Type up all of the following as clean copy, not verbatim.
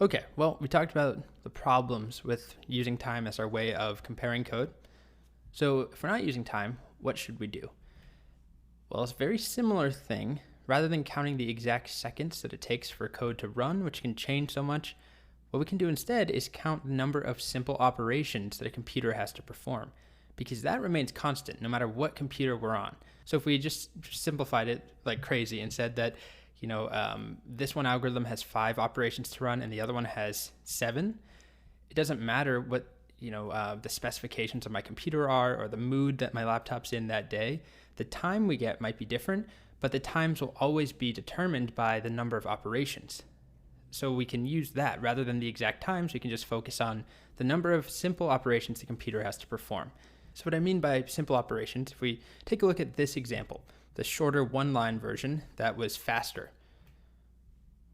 Okay, well, we talked about the problems with using time as our way of comparing code. So if we're not using time, what should we do? Well, it's a very similar thing. Rather than counting the exact seconds that it takes for code to run, which can change so much, what we can do instead is count the number of simple operations that a computer has to perform, because that remains constant no matter what computer we're on. So if we just simplified it like crazy and said that, this one algorithm has 5 operations to run and the other one has 7, it doesn't matter what the specifications of my computer are or the mood that my laptop's in that day. The time we get might be different, but the times will always be determined by the number of operations. So we can use that rather than the exact times. We can just focus on the number of simple operations the computer has to perform. So what I mean by simple operations, if we take a look at this example, the shorter one-line version that was faster.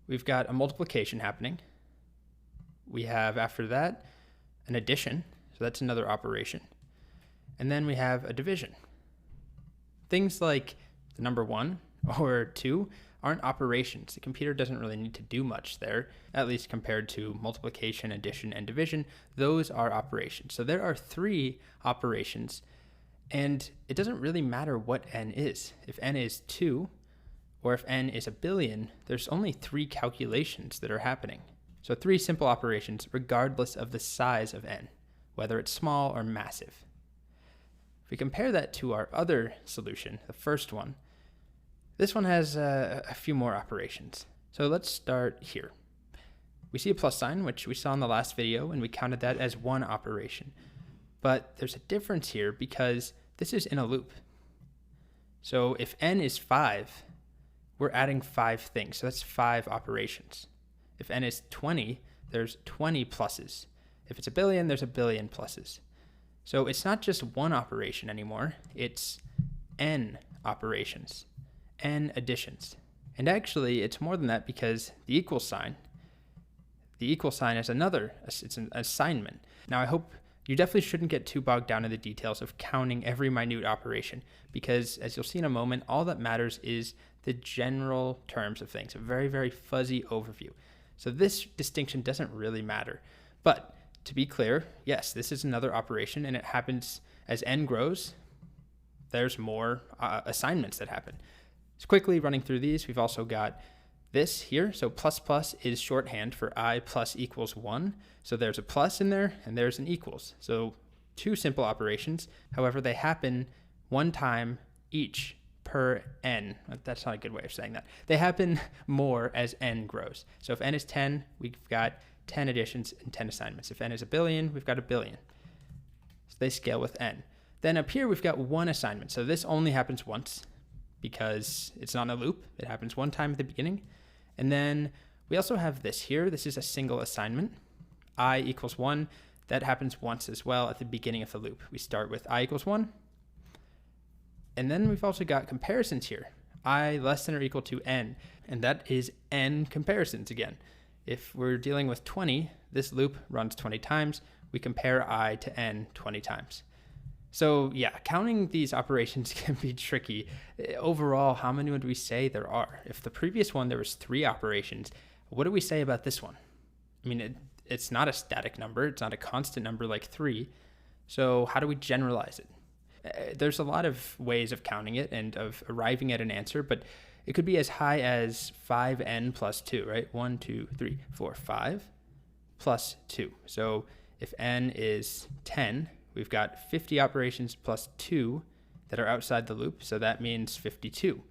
We've got a multiplication happening. We have, after that, an addition, so that's another operation. And then we have a division. Things like the number 1 or 2 aren't operations. The computer doesn't really need to do much there, at least compared to multiplication, addition, and division. Those are operations. So there are 3 operations, and it doesn't really matter what n is. If n is 2, or if n is a billion, there's only 3 calculations that are happening. So 3 simple operations regardless of the size of n, whether it's small or massive. If we compare that to our other solution, the first one, this one has a few more operations. So let's start here. We see a plus sign, which we saw in the last video, and we counted that as 1 operation. But there's a difference here because this is in a loop. So if n is 5, we're adding 5 things. So that's 5 operations. If n is 20, there's 20 pluses. If it's a billion, there's a billion pluses. So it's not just 1 operation anymore, it's n operations, n additions. And actually, it's more than that because the equal sign is it's an assignment. Now, I hope you definitely shouldn't get too bogged down in the details of counting every minute operation because, as you'll see in a moment, all that matters is the general terms of things, a very, very fuzzy overview. So this distinction doesn't really matter. But to be clear, yes, this is another operation, and it happens as n grows. There's more assignments that happen. So quickly running through these, we've also got this here. So plus plus is shorthand for I plus equals 1. So there's a plus in there, and there's an equals. So 2 simple operations. However, they happen 1 time each per n. That's not a good way of saying that. They happen more as n grows. So if n is 10, we've got 10 additions and 10 assignments. If n is a billion, we've got a billion. So they scale with n. Then up here, we've got 1 assignment. So this only happens once because it's not a loop. It happens 1 time at the beginning. And then we also have this here. This is a single assignment. I equals 1. That happens once as well at the beginning of the loop. We start with I equals 1. And then we've also got comparisons here. I less than or equal to n. And that is n comparisons again. If we're dealing with 20, this loop runs 20 times. We compare I to n 20 times. So yeah, counting these operations can be tricky. Overall, how many would we say there are? If the previous one, there was 3 operations, what do we say about this one? I mean, it's not a static number. It's not a constant number like 3. So how do we generalize it? There's a lot of ways of counting it and of arriving at an answer, but it could be as high as 5n plus 2, right? 1, 2, 3, 4, 5 plus 2. So if n is 10, we've got 50 operations plus 2 that are outside the loop, so that means 52.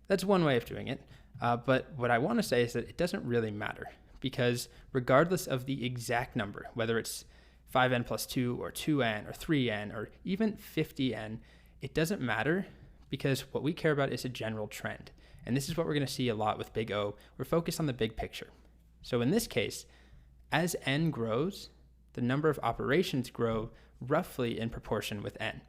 That's one way of doing it, but what I want to say is that it doesn't really matter because regardless of the exact number, whether it's 5n plus 2 or 2n or 3n or even 50n, it doesn't matter because what we care about is a general trend. And this is what we're going to see a lot with Big O. We're focused on the big picture. So in this case, as n grows, the number of operations grow roughly in proportion with n.